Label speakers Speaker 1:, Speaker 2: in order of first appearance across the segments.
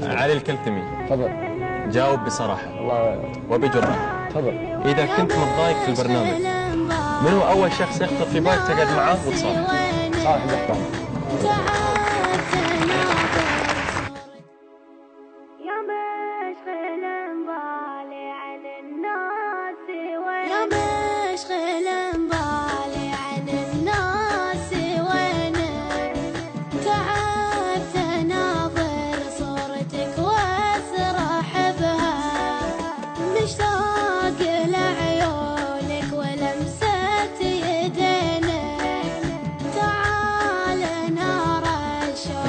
Speaker 1: علي الكلثمي.
Speaker 2: تفضل.
Speaker 1: جاوب بصراحة
Speaker 2: الله
Speaker 1: وبجرأة.
Speaker 2: تفضل.
Speaker 1: إذا كنت متضايق في البرنامج، من هو أول شخص يخطر في بالك تقعد معاه وتصالح؟
Speaker 2: صالح القحطاني.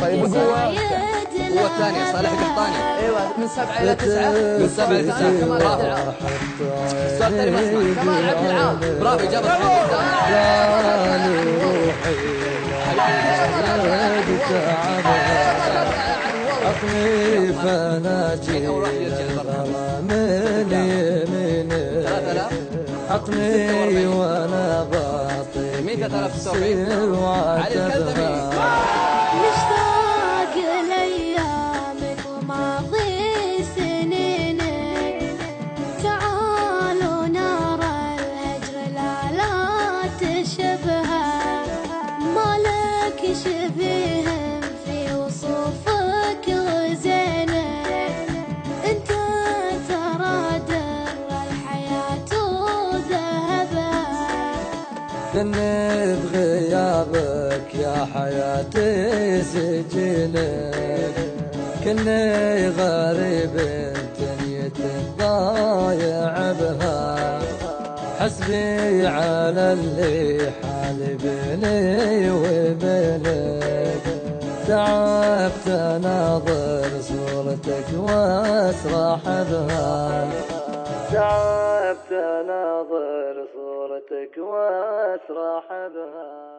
Speaker 2: طيب
Speaker 3: هو الثانية صالح القحطاني.
Speaker 4: ايوه من 7 إلى 9.
Speaker 3: من 7 إلى 9
Speaker 4: كمال عبد العال.
Speaker 3: السؤال الثاني ما اسمع.
Speaker 4: كمال عبد العال.
Speaker 3: برافو إجابة صحيحة.
Speaker 5: عطني فناجي من يمينك، عطني وانا باطي
Speaker 3: مين 3000 التوفيق؟ علي الكلثمي.
Speaker 6: مشتاق لأيامك وماضي سنينك، تعالوا نرى الهجر لا تشبهه، مالك شبيه في وصوفك وزينك، انت ترى در الحياة وذهبها.
Speaker 5: كني بغيابك يا حياتي سجنك، كني غريب دنيا ضايع بها، حسبي على اللي حال بيني وبينك، تعبت اناظر صورتك واسرح بها، تعبت اناظر صورتك واسرح بها.